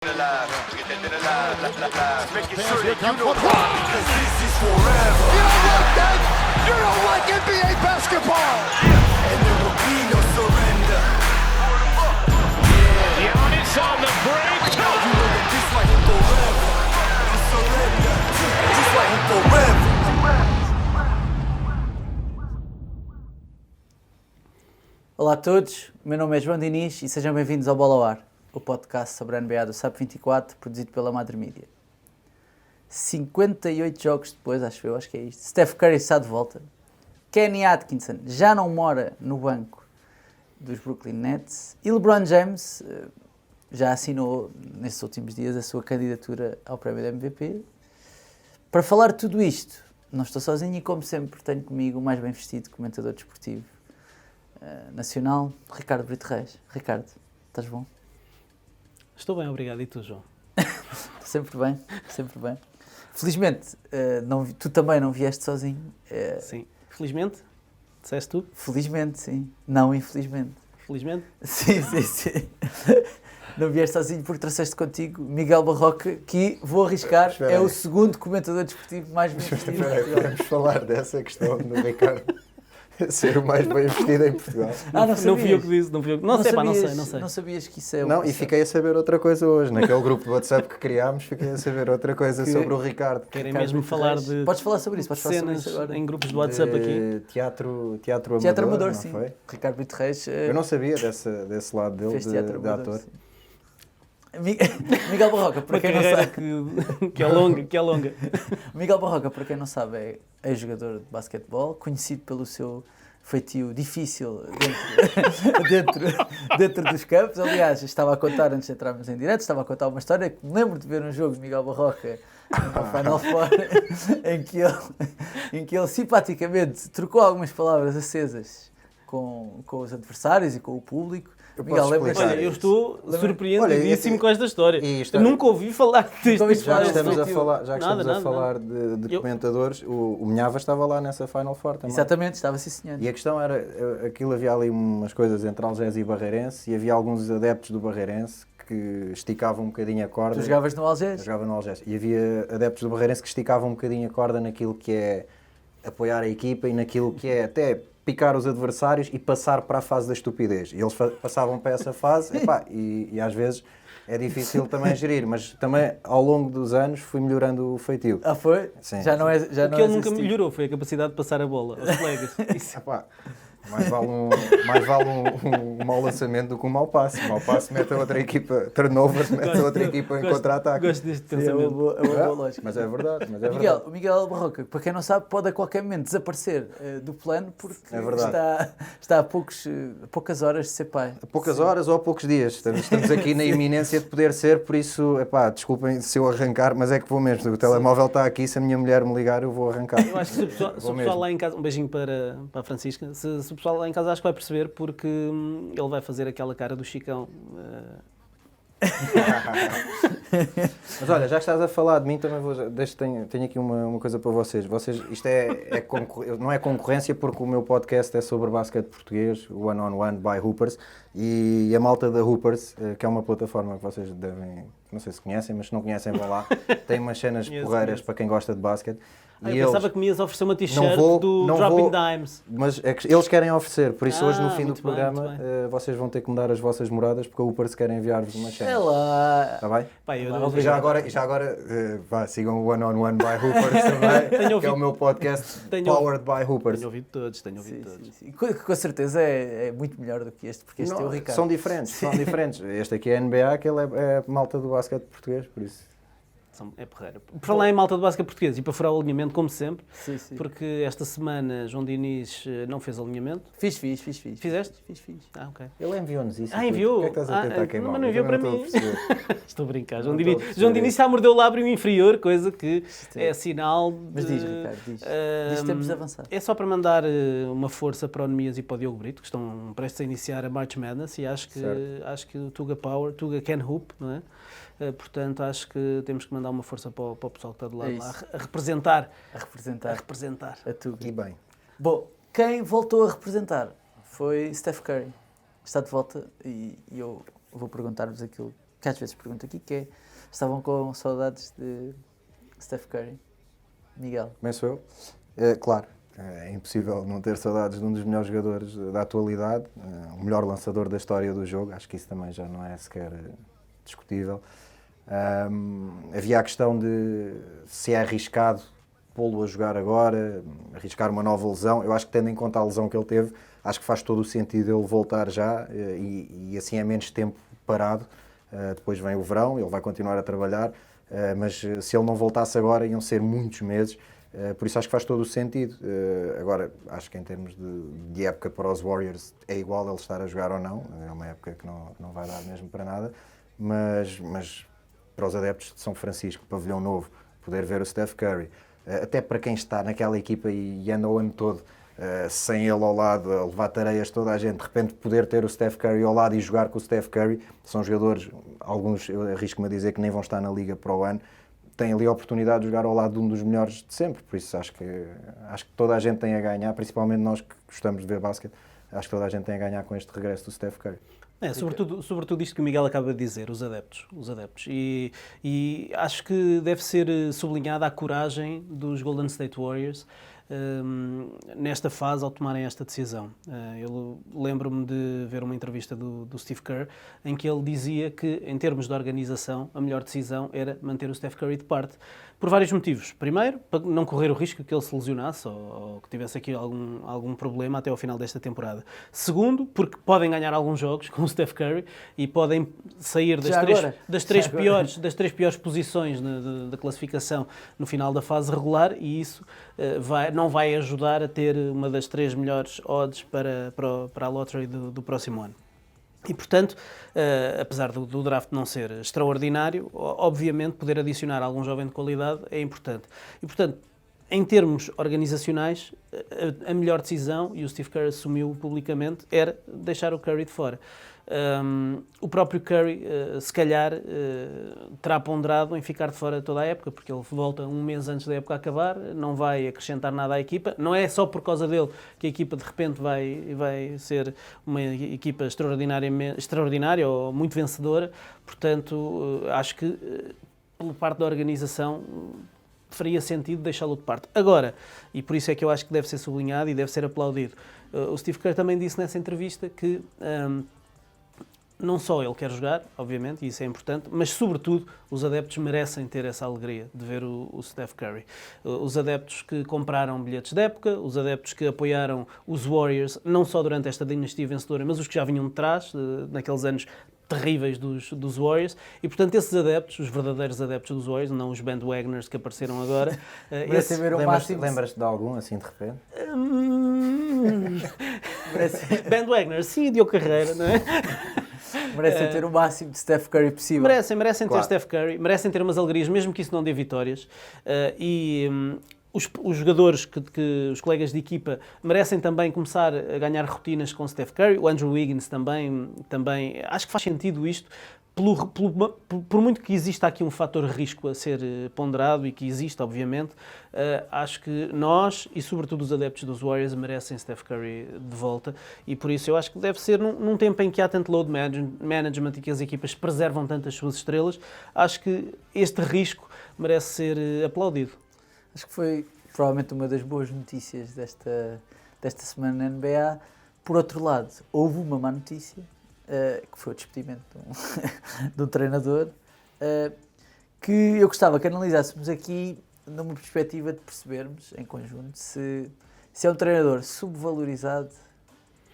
Making sure that you know because this is forever. You know what, Dad? You don't like NBA basketball. And there will be no surrender. Giannis on the break. You know that just like him forever. You surrender. Just like him forever. Olá a todos, o meu nome é João Diniz e sejam bem-vindos ao Bola ao Ar, o podcast sobre a NBA do SAP24, produzido pela Madre Mídia. 58 jogos depois, acho que é isto, Steph Curry está de volta. Kenny Atkinson já não mora no banco dos Brooklyn Nets e LeBron James já assinou nesses últimos dias a sua candidatura ao prémio de MVP. Para falar de tudo isto, não estou sozinho e, como sempre, tenho comigo o mais bem vestido comentador desportivo nacional, Ricardo Brito Reis. Ricardo, estás bom? Estou bem, obrigado. E tu, João? Sempre bem, sempre bem. Felizmente, tu também não vieste sozinho. Sim. Felizmente? Disseste tu? Felizmente, sim. Não, infelizmente. Felizmente? Sim. Não vieste sozinho porque trouxeste contigo Miguel Barroca, que, vou arriscar, é o segundo comentador desportivo mais bem vestido. Podemos falar dessa questão do Ricardo ser o mais bem vestido em Portugal. Não fui eu que disse, não fui eu que... Não sei. Não sabias que isso é Não, e fiquei a saber outra coisa hoje. Naquele grupo de WhatsApp que criámos, fiquei a saber outra coisa sobre o Ricardo. Querem mesmo falar de... Podes falar sobre isso, podes falar sobre cenas isso agora. em grupos de WhatsApp aqui. Teatro Amador, não sim. foi? Ricardo Brito Reis. Eu não sabia desse lado dele, fez teatro de amador, ator. sim. Miguel Barroca, para Uma quem não carreira sabe... que é longa. Miguel Barroca, para quem não sabe, é jogador de basquetebol, conhecido pelo seu feitio difícil dentro dos campos. Aliás, estava a contar, antes de entrarmos em direto, estava a contar uma história que me lembro de ver um jogo de Miguel Barroca no Final Four, em que ele simpaticamente trocou algumas palavras acesas com os adversários e com o público. Miguel, lembra-te? Olha, eu estou surpreendidíssimo com esta história. Eu nunca ouvi falar disto. Já que estamos a falar de comentadores, o Minhava estava lá nessa Final Four também. Exatamente, estava sim, senhor. E a questão era, havia ali umas coisas entre Algés e Barreirense, e havia alguns adeptos do Barreirense que esticavam um bocadinho a corda. Tu jogavas no Algés? Eu jogava no Algés. E havia adeptos do Barreirense que esticavam um bocadinho a corda naquilo que é apoiar a equipa e naquilo que é até picar os adversários e passar para a fase da estupidez. E eles passavam para essa fase, e às vezes é difícil também gerir, mas também ao longo dos anos fui melhorando o feitio. Ah, foi? Sim. Já não é. Já O que não ele é nunca melhorou foi a capacidade de passar a bola aos colegas. Isso. Epá, mais vale um mau lançamento do que um mau passe. Um mau passe mete a outra equipa, turnover, mete a outra equipa em contra-ataque. Gosto deste Sim, é uma pensamento. boa lógica. Mas é verdade. O Miguel Barroca, para quem não sabe, pode a qualquer momento desaparecer do plano porque É verdade. está a poucas horas de ser pai. A poucas horas ou a poucos dias. Estamos aqui na iminência de poder ser, por isso, desculpem se eu arrancar, mas é que vou mesmo. O telemóvel está aqui, se a minha mulher me ligar, eu vou arrancar. Eu acho que se o pessoal lá em casa, um beijinho para a Francisca, se o pessoal lá em casa acho que vai perceber porque ele vai fazer aquela cara do Chicão. Mas olha, já estás a falar de mim, também tenho aqui uma coisa para vocês. Isto não é concorrência porque o meu podcast é sobre basquete português, One on One by Hoopers, e a malta da Hoopers, que é uma plataforma que vocês devem, não sei se conhecem, mas se não conhecem vão lá, tem umas cenas porreiras para quem gosta de basquete. Eu pensava que me ias oferecer uma t-shirt do Dropping Dimes. Mas é que eles querem oferecer, por isso hoje no fim do muito bem, programa muito bem. vocês vão ter que mudar as vossas moradas porque a Hoopers querem enviar-vos uma Sei cena. lá. Está bem? Eu E já agora sigam o One on One by Hoopers também, que é o meu podcast Powered by Hoopers. Tenho ouvido todos. Sim. Com certeza é muito melhor do que este, porque este é o Ricardo. São diferentes. Este aqui é a NBA, aquele é malta do basquete português, por isso. É porreiro. Por falar em malta de basquete português e para furar o alinhamento, como sempre, Sim. porque esta semana João Diniz não fez alinhamento. Fiz. Fizeste? Fiz. Ok. Ele enviou-nos isso. Enviou? Por que é que estás a tentar queimar? Mas não enviou para mim. Estou a brincar. João Diniz perceber. está a morder o lábio inferior, coisa que é sinal de... Mas diz, Ricardo, diz tempos de avançar. É só para mandar uma força para o Nemias e para o Diogo Brito, que estão prestes a iniciar a March Madness, e acho que o Tuga Can Hoop, não é? Portanto, acho que temos que mandar uma força para o pessoal que está do lado lá, a representar. A Tuga. E bem. Bom, quem voltou a representar foi Steph Curry. Está de volta e eu vou perguntar-vos aquilo que às vezes pergunto aqui, que é, estavam com saudades de Steph Curry? Miguel? Começo eu? Claro, é impossível não ter saudades de um dos melhores jogadores da atualidade, o melhor lançador da história do jogo, acho que isso também já não é sequer discutível. Havia a questão de se é arriscado pô-lo a jogar agora, arriscar uma nova lesão. Eu acho que, tendo em conta a lesão que ele teve, acho que faz todo o sentido ele voltar já e assim é menos tempo parado. Depois vem o verão, ele vai continuar a trabalhar, mas se ele não voltasse agora iam ser muitos meses, por isso acho que faz todo o sentido. Agora, acho que em termos de época para os Warriors é igual ele estar a jogar ou não, é uma época que não vai dar mesmo para nada, mas para os adeptos de São Francisco, Pavilhão Novo, poder ver o Steph Curry, até para quem está naquela equipa e anda o ano todo sem ele ao lado, a levar tareias toda a gente, de repente poder ter o Steph Curry ao lado e jogar com o Steph Curry, são jogadores, alguns eu arrisco-me a dizer que nem vão estar na liga para o ano, têm ali a oportunidade de jogar ao lado de um dos melhores de sempre, por isso acho que toda a gente tem a ganhar, principalmente nós que gostamos de ver basquete, acho que toda a gente tem a ganhar com este regresso do Steph Curry. Sobretudo isto que o Miguel acaba de dizer, os adeptos. E acho que deve ser sublinhada a coragem dos Golden State Warriors nesta fase ao tomarem esta decisão. Eu lembro-me de ver uma entrevista do Steve Kerr em que ele dizia que, em termos de organização, a melhor decisão era manter o Steph Curry de parte. Por vários motivos. Primeiro, para não correr o risco que ele se lesionasse ou que tivesse aqui algum problema até ao final desta temporada. Segundo, porque podem ganhar alguns jogos com o Steph Curry e podem sair das três piores posições da classificação no final da fase regular e isso não vai ajudar a ter uma das 3 melhores odds para a lottery do próximo ano. E, portanto, apesar do draft não ser extraordinário, obviamente poder adicionar algum jovem de qualidade é importante. E, portanto, em termos organizacionais, a melhor decisão, e o Steve Kerr assumiu publicamente, era deixar o Curry de fora. O próprio Curry, se calhar, terá ponderado em ficar de fora toda a época, porque ele volta um mês antes da época acabar, não vai acrescentar nada à equipa. Não é só por causa dele que a equipa de repente vai ser uma equipa extraordinária ou muito vencedora. Portanto, acho que, pela parte da organização, faria sentido deixá-lo de parte. Agora, e por isso é que eu acho que deve ser sublinhado e deve ser aplaudido, o Steve Kerr também disse nessa entrevista que não só ele quer jogar, obviamente, e isso é importante, mas, sobretudo, os adeptos merecem ter essa alegria de ver o Steph Curry. Os adeptos que compraram bilhetes de época, os adeptos que apoiaram os Warriors, não só durante esta dinastia vencedora, mas os que já vinham de trás, naqueles anos terríveis dos Warriors, e, portanto, esses adeptos, os verdadeiros adeptos dos Warriors, não os bandwagoners que apareceram agora... Lembras-te de algum, assim, de repente? Bandwagoners, sim, Diogo Carreira, não é? Merecem ter o máximo de Steph Curry possível. Merecem claro. ter Steph Curry, merecem ter umas alegrias, mesmo que isso não dê vitórias. Os jogadores, os colegas de equipa, merecem também começar a ganhar rotinas com Steph Curry. O Andrew Wiggins também acho que faz sentido isto. Por muito que exista aqui um fator risco a ser ponderado, e que existe, obviamente, acho que nós, e sobretudo os adeptos dos Warriors, merecem Steph Curry de volta, e por isso eu acho que deve ser, num tempo em que há tanto load management e que as equipas preservam tantas suas estrelas, acho que este risco merece ser aplaudido. Acho que foi provavelmente uma das boas notícias desta semana na NBA. Por outro lado, houve uma má notícia, que foi o despedimento de um treinador, que eu gostava que analisássemos aqui numa perspectiva de percebermos, em conjunto, se é um treinador subvalorizado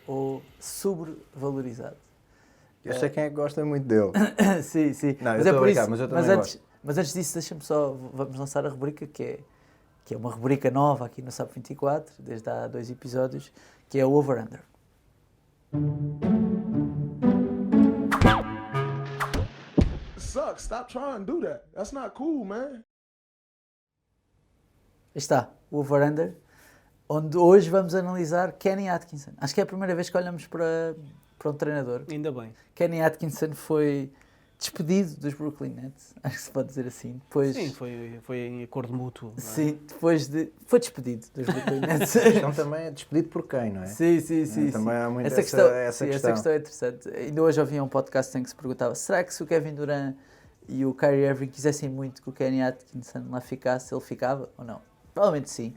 ou sobrevalorizado. Eu sei quem é que gosta muito dele. Sim, sim. Não, Mas eu é estou a por brincar, isso, mas eu também gosto. Mas antes disso, deixa-me só, vamos lançar a rubrica que é uma rubrica nova aqui no SAP 24, desde há 2 episódios, que é o Over-Under. Sucks. Stop trying to do that. That's not cool, man. Está, o Over-Under, onde hoje vamos analisar Kenny Atkinson. Acho que é a primeira vez que olhamos para um treinador. Ainda bem. Kenny Atkinson foi despedido dos Brooklyn Nets, acho que se pode dizer assim. Depois, Sim, foi em acordo mútuo. Não é? sim, foi despedido dos Brooklyn Nets. A questão também é despedido por quem, não é? Sim. Também há muito essa essa questão é interessante. Ainda hoje ouvi um podcast em que se perguntava: será que se o Kevin Durant e o Kyrie Irving quisessem muito que o Kenny Atkinson lá ficasse, ele ficava ou não? Provavelmente sim.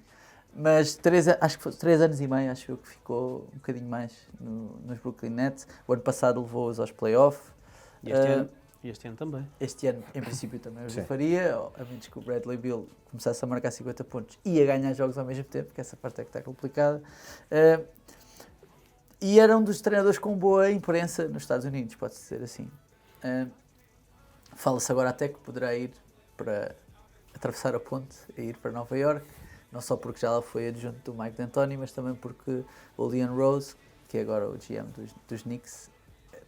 Mas acho que foi 3 anos e meio, acho eu que ficou um bocadinho mais nos Brooklyn Nets. O ano passado levou-os aos playoffs. E este ano também. Este ano, em princípio, também o Sim. faria, a menos que o Bradley Beal começasse a marcar 50 pontos e a ganhar jogos ao mesmo tempo, que essa parte é que está complicada. E era um dos treinadores com boa imprensa nos Estados Unidos, pode-se dizer assim. Fala-se agora até que poderá ir para atravessar a ponte e ir para Nova Iorque, não só porque já lá foi adjunto do Mike D'Antoni, mas também porque o Leon Rose, que é agora o GM dos Knicks,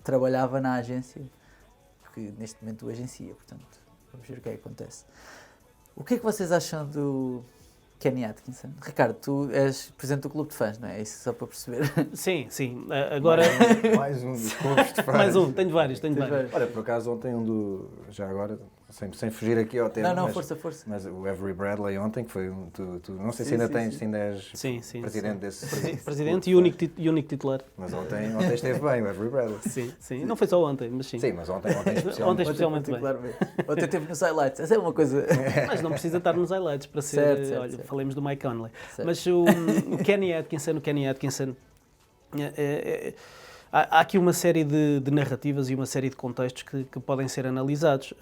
trabalhava na agência que neste momento o agencia, portanto, vamos ver o que é que acontece. O que é que vocês acham do Kenny Atkinson? Ricardo, tu és presidente do clube de fãs, não é? Isso só para perceber. Sim. Agora, Mais um dos clubes de fãs. mais um, tenho vários. Olha, por acaso ontem já agora, sem fugir aqui ao tema, Não, mas, força. mas o Avery Bradley ontem, que foi tu não sei se Sim, ainda sim, tens, sim. se ainda és Sim. presidente desse Presidente e clube de fãs. único titular. Mas ontem esteve bem o Avery Bradley. Sim. Não foi só ontem, mas sim. Sim, mas ontem especialmente. Ontem especialmente bem. particularmente. Ontem teve nos highlights, essa é uma coisa... Mas não precisa estar nos highlights para ser... Certo. Falemos do Mike Conley. Certo. Mas o Kenny Atkinson... Há aqui uma série de narrativas e uma série de contextos que podem ser analisados.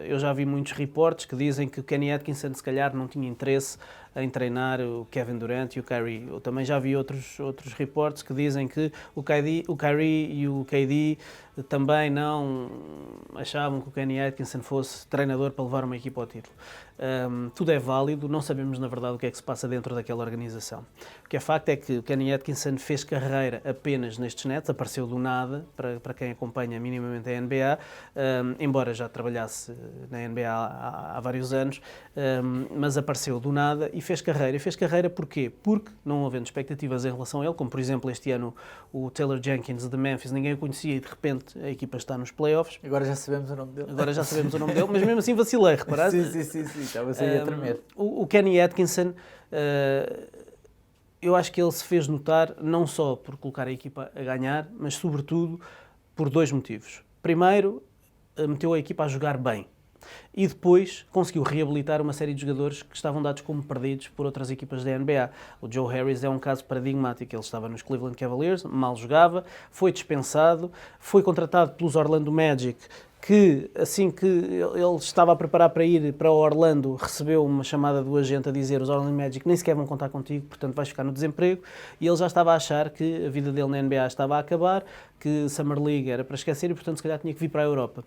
Eu já vi muitos reportes que dizem que o Kenny Atkinson se calhar não tinha interesse em treinar o Kevin Durant e o Kyrie. Eu também já vi outros reportes que dizem que o Kyrie e o KD também não achavam que o Kenny Atkinson fosse treinador para levar uma equipa ao título. Tudo é válido, não sabemos na verdade o que é que se passa dentro daquela organização. O que é facto é que o Kenny Atkinson fez carreira apenas nestes Nets, apareceu do nada, para quem acompanha minimamente a NBA, embora já trabalhasse na NBA há vários anos, mas apareceu do nada e fez carreira. E fez carreira porquê? Porque, não havendo expectativas em relação a ele, como por exemplo este ano o Taylor Jenkins de Memphis, ninguém o conhecia e de repente a equipa está nos playoffs. Agora já sabemos o nome dele. Mas mesmo assim vacilei, reparaste? Sim, estava-se aí a tremer. O Kenny Atkinson, eu acho que ele se fez notar não só por colocar a equipa a ganhar, mas sobretudo por 2 motivos. Primeiro, meteu a equipa a jogar bem. E depois conseguiu reabilitar uma série de jogadores que estavam dados como perdidos por outras equipas da NBA. O Joe Harris é um caso paradigmático. Ele estava nos Cleveland Cavaliers, mal jogava, foi dispensado, foi contratado pelos Orlando Magic, que assim que ele estava a preparar para ir para Orlando, recebeu uma chamada do agente a dizer: os Orlando Magic nem sequer vão contar contigo, portanto vais ficar no desemprego. E ele já estava a achar que a vida dele na NBA estava a acabar, que Summer League era para esquecer e portanto se calhar tinha que vir para a Europa.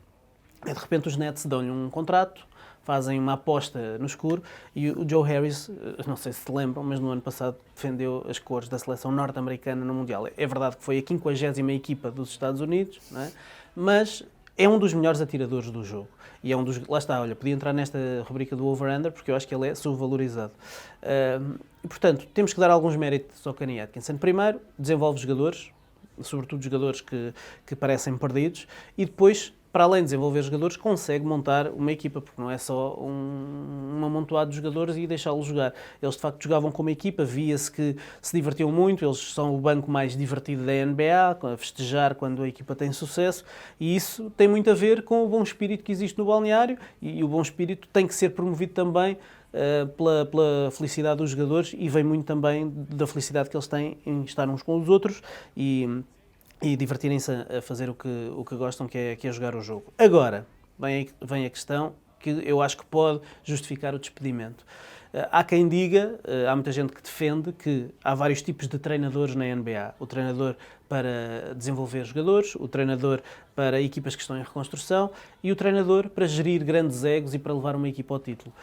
E de repente os Nets dão-lhe um contrato, fazem uma aposta no escuro e o Joe Harris, não sei se lembram, mas no ano passado defendeu as cores da seleção norte-americana no Mundial. É verdade que foi a 50ª equipa dos Estados Unidos, não é? Mas é um dos melhores atiradores do jogo. E é um dos... Lá está, olha, podia entrar nesta rubrica do over-under porque eu acho que ele é subvalorizado. E, portanto, temos que dar alguns méritos ao Kenny Atkinson. Primeiro, desenvolve jogadores, sobretudo jogadores que parecem perdidos, e depois, para além de desenvolver jogadores, consegue montar uma equipa, porque não é só um amontoado de jogadores e deixá-los jogar. Eles, de facto, jogavam como equipa, via-se que se divertiam muito, eles são o banco mais divertido da NBA, a festejar quando a equipa tem sucesso, e isso tem muito a ver com o bom espírito que existe no balneário, e o bom espírito tem que ser promovido também pela felicidade dos jogadores, e vem muito também da felicidade que eles têm em estar uns com os outros e divertirem-se a fazer o que gostam, que é jogar o jogo. Agora, vem a questão que eu acho que pode justificar o despedimento. Há quem diga, há muita gente que defende que há vários tipos de treinadores na NBA. O treinador para desenvolver jogadores, o treinador para equipas que estão em reconstrução e o treinador para gerir grandes egos e para levar uma equipa ao título.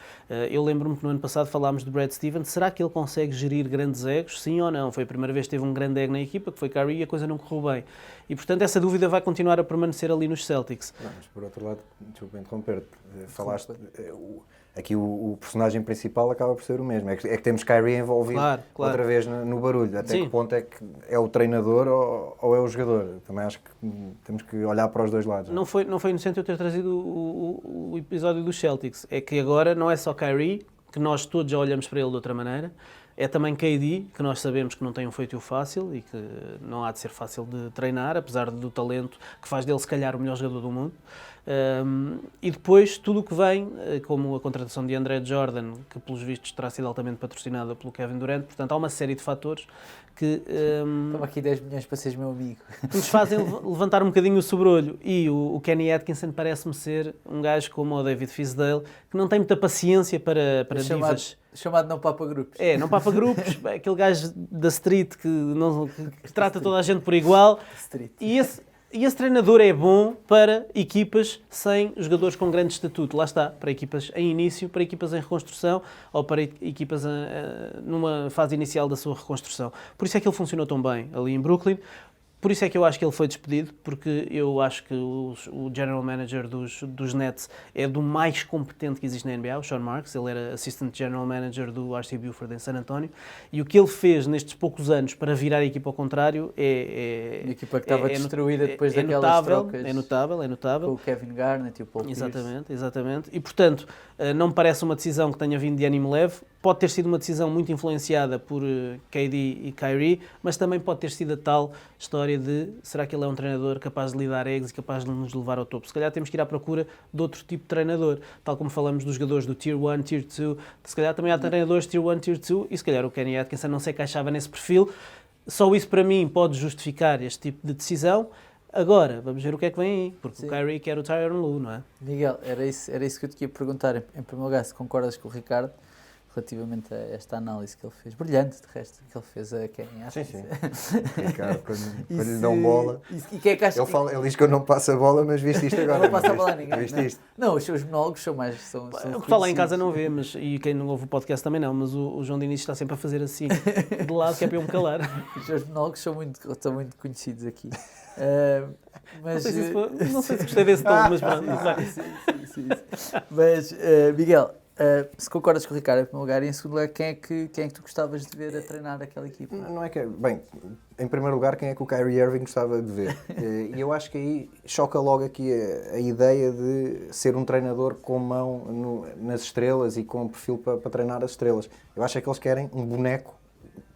Eu lembro-me que no ano passado falámos de Brad Stevens. Será que ele consegue gerir grandes egos? Sim ou não? Foi a primeira vez que teve um grande ego na equipa, que foi Kyrie, e a coisa não correu bem. E, portanto, essa dúvida vai continuar a permanecer ali nos Celtics. Não, mas por outro lado, desculpa interromper-te, falaste... Aqui o personagem principal acaba por ser o mesmo. É que temos Kyrie envolvido Claro. outra vez no barulho. Até Sim. que ponto é que é o treinador ou é o jogador? Também acho que temos que olhar para os dois lados. Não foi inocente eu ter trazido o episódio dos Celtics. É que agora não é só Kyrie, que nós todos já olhamos para ele de outra maneira, é também KD, que nós sabemos que não tem um feitio fácil e que não há de ser fácil de treinar, apesar do talento que faz dele se calhar o melhor jogador do mundo. E depois tudo o que vem, como a contratação de André Jordan, que pelos vistos terá sido altamente patrocinada pelo Kevin Durant, portanto há uma série de fatores que Toma aqui 10 milhões para seres meu amigo. nos fazem levantar um bocadinho o sobrolho. E o Kenny Atkinson parece-me ser um gajo como o David Fisdale, que não tem muita paciência para divas. Chamado não papa grupos. É, não papa grupos, aquele gajo da street que trata toda a gente por igual. Street. E esse treinador é bom para equipas sem jogadores com grande estatuto. Lá está, para equipas em início, para equipas em reconstrução ou para equipas numa fase inicial da sua reconstrução. Por isso é que ele funcionou tão bem ali em Brooklyn. Por isso é que eu acho que ele foi despedido, porque eu acho que o general manager dos Nets é do mais competente que existe na NBA, o Sean Marks. Ele era assistant general manager do R.C. Buford em San António. E o que ele fez nestes poucos anos para virar a equipa ao contrário A equipa que estava destruída depois daquelas trocas. É notável. Com o Kevin Garnett e o Paul Pierce. Exatamente. E, portanto, não me parece uma decisão que tenha vindo de ânimo leve. Pode ter sido uma decisão muito influenciada por KD e Kyrie, mas também pode ter sido a tal história de será que ele é um treinador capaz de lidar eggs e capaz de nos levar ao topo? Se calhar temos que ir à procura de outro tipo de treinador, tal como falamos dos jogadores do Tier 1, Tier 2, se calhar também há treinadores Tier 1, Tier 2 e se calhar o Kenny Atkinson não se encaixava nesse perfil. Só isso para mim pode justificar este tipo de decisão. Agora, vamos ver o que é que vem aí, porque Sim. o Kyrie quer o Tyronn Lue, não é? Miguel, era isso que eu te ia perguntar. Em primeiro lugar, se concordas com o Ricardo relativamente a esta análise que ele fez, brilhante de resto, que ele fez a Kenny Atkinson. Sim. Ricardo, quando lhe dão bola. E quem é que acha Ele diz que eu não passo a bola, mas viste isto agora. não passa a bola a ninguém? Viste Não. isto? Não, os seus monólogos são mais. São O pessoal lá em reconhecidos. casa não vê, e quem não ouve o podcast também não, mas o João Diniz está sempre a fazer assim, de lado, que é para eu me calar. Os seus monólogos são muito conhecidos aqui. Mas, Não sei se gostei desse tom, mas pronto, vai. sim. Mas, Miguel, se concordas com o Ricardo em primeiro lugar, e em segundo lugar, quem é que tu gostavas de ver a treinar aquela equipa? Não é que... Bem, em primeiro lugar, quem é que o Kyrie Irving gostava de ver? E eu acho que aí choca logo aqui a ideia de ser um treinador com mão nas estrelas e com perfil para treinar as estrelas. Eu acho é que eles querem um boneco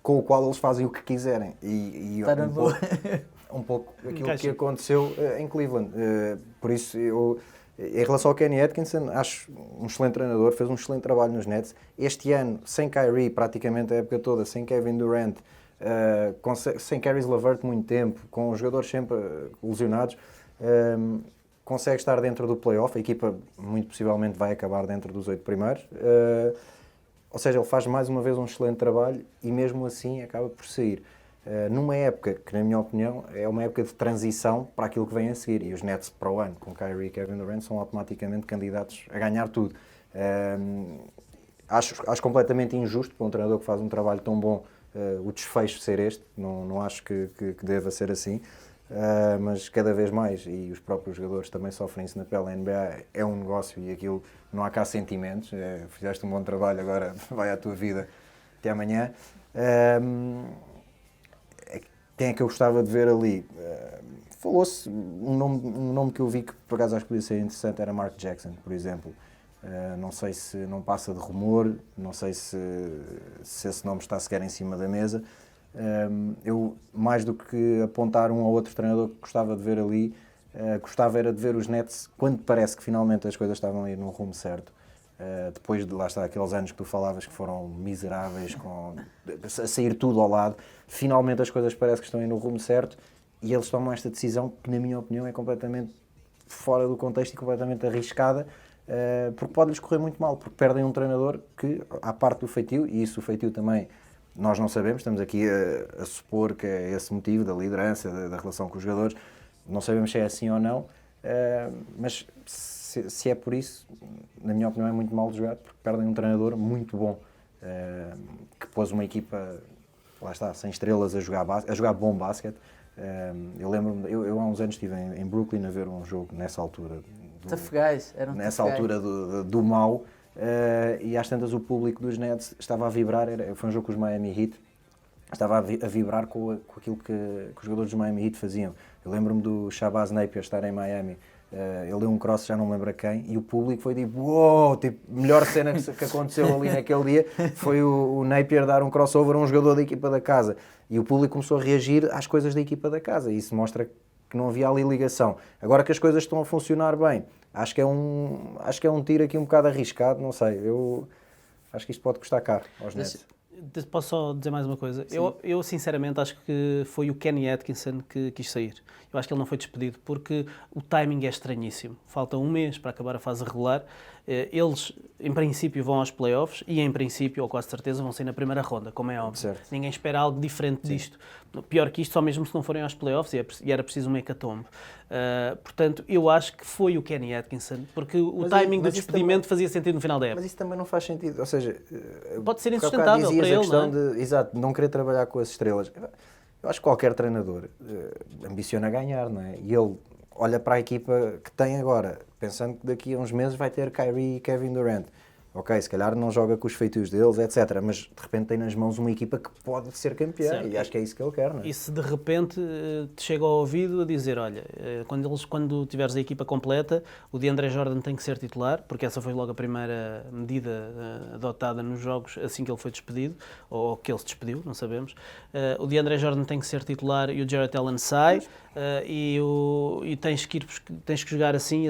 com o qual eles fazem o que quiserem. E Está na boa. um pouco aquilo Encaixa. que aconteceu em Cleveland. Por isso, em relação ao Kenny Atkinson, acho um excelente treinador, fez um excelente trabalho nos Nets. Este ano, sem Kyrie, praticamente a época toda, sem Kevin Durant, sem Caris LeVert muito tempo, com os jogadores sempre lesionados, consegue estar dentro do playoff. A equipa, muito possivelmente, vai acabar dentro dos 8 primeiros. Ou seja, ele faz mais uma vez um excelente trabalho e mesmo assim acaba por sair. Numa época que, na minha opinião, é uma época de transição para aquilo que vem a seguir. E os Nets para o ano, com Kyrie e Kevin Durant, são automaticamente candidatos a ganhar tudo. Acho completamente injusto para um treinador que faz um trabalho tão bom o desfecho ser este. Não acho que deva ser assim. Mas cada vez mais, e os próprios jogadores também sofrem isso na pele. A NBA é um negócio e aquilo não há cá sentimentos. Fizeste um bom trabalho, agora vai à tua vida. Até amanhã. Quem é que eu gostava de ver ali? Falou-se um nome que eu vi que por acaso acho que podia ser interessante, era Mark Jackson, por exemplo. Não sei se não passa de rumor, não sei se esse nome está sequer em cima da mesa. Eu, mais do que apontar um ou outro treinador que gostava de ver ali, gostava era de ver os Nets quando parece que finalmente as coisas estavam a ir no rumo certo. Depois de lá estar aqueles anos que tu falavas que foram miseráveis, a sair tudo ao lado, finalmente as coisas parece que estão a ir no rumo certo e eles tomam esta decisão que, na minha opinião, é completamente fora do contexto e completamente arriscada, porque pode-lhes correr muito mal, porque perdem um treinador que, à parte do feitio, e isso o feitio também nós não sabemos, estamos aqui a supor que é esse motivo da liderança, da relação com os jogadores, não sabemos se é assim ou não, mas se é por isso, na minha opinião, é muito mal de jogar, porque perdem um treinador muito bom, que pôs uma equipa, lá está, sem estrelas a jogar bom basquete. Eu lembro-me, eu há uns anos estive em Brooklyn a ver um jogo nessa altura. Tough guys, eram Nessa tough altura do mau, e às tantas o público dos Nets estava a vibrar, foi um jogo com os Miami Heat, estava a vibrar com aquilo que os jogadores dos Miami Heat faziam. Eu lembro-me do Shabazz Napier estar em Miami, ele deu um cross, já não me lembro a quem, e o público foi tipo, uou, tipo, melhor cena que aconteceu ali naquele dia foi o Napier dar um crossover a um jogador da equipa da casa, e o público começou a reagir às coisas da equipa da casa, e isso mostra que não havia ali ligação. Agora que as coisas estão a funcionar bem, acho que é um tiro aqui um bocado arriscado, não sei, eu acho que isto pode custar caro aos Nets. Posso só dizer mais uma coisa? Eu sinceramente acho que foi o Kenny Atkinson que quis sair. Eu acho que ele não foi despedido porque o timing é estranhíssimo. Falta um mês para acabar a fase regular. Eles, em princípio, vão aos playoffs e, em princípio, ou quase certeza, vão sair na primeira ronda, como é óbvio. Certo. Ninguém espera algo diferente disto. Pior que isto, só mesmo se não forem aos playoffs e era preciso uma hecatombe. Portanto, eu acho que foi o Kenny Atkinson, porque o timing do despedimento fazia sentido no final da época. Mas isso também não faz sentido, ou seja... Pode ser porque há insustentável bocado dizias para a ele, questão não é? Exato, não querer trabalhar com as estrelas. Eu acho que qualquer treinador ambiciona ganhar, não é? E ele olha para a equipa que tem agora, pensando que daqui a uns meses vai ter Kyrie e Kevin Durant. Ok, se calhar não joga com os feitios deles, etc. Mas de repente tem nas mãos uma equipa que pode ser campeã, certo. E acho que é isso que ele quer, não é? E se de repente te chega ao ouvido a dizer, olha, quando tiveres a equipa completa, o DeAndre Jordan tem que ser titular, porque essa foi logo a primeira medida adotada nos jogos assim que ele foi despedido, ou que ele se despediu, não sabemos. O DeAndre Jordan tem que ser titular e o Jarrett Allen sai, e tens que jogar assim,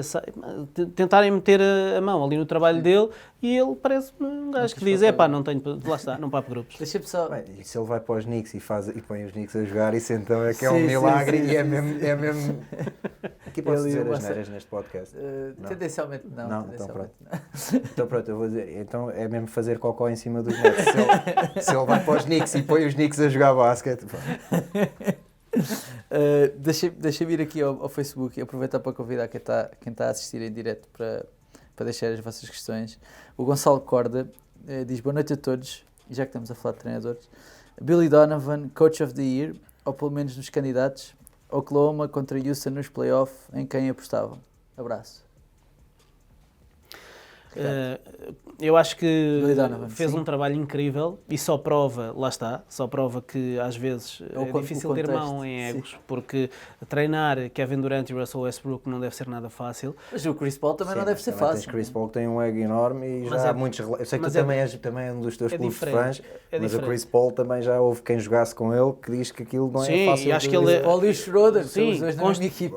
tentarem meter a mão ali no trabalho dele, e ele parece-me um gajo que diz, não tenho, lá está, não papo grupos. Deixa-me só... Bem, e se ele vai para os Knicks e põe os Knicks a jogar, isso então é que é um milagre e é mesmo... Aqui posso dizer as neiras neste podcast? Tendencialmente não. Não, então tendencialmente pronto. Então pronto, eu vou dizer, então é mesmo fazer cocó em cima dos Nets. Se ele vai para os Knicks e põe os Knicks a jogar basquete... Deixa-me ir aqui ao Facebook e aproveitar para convidar quem está a assistir em direto para deixar as vossas questões. O Gonçalo Corda diz boa noite a todos, e já que estamos a falar de treinadores, Billy Donovan, Coach of the Year, ou pelo menos nos candidatos, Oklahoma contra Houston nos playoffs, em quem apostavam? Abraço. Eu acho que Donovan, fez sim. um trabalho incrível e só prova que às vezes é difícil ter mão em egos, porque treinar Kevin Durant e Russell Westbrook não deve ser nada fácil. Mas o Chris Paul também não deve ser Tens fácil. Chris Paul que tem um ego enorme e Mas já há muitos... Eu sei que tu também és um dos teus clubes de fãs, mas o Chris Paul também já houve quem jogasse com ele que diz que aquilo não é fácil. E acho que ele Paul e o Schroeder, sim, os dois na mesma equipa.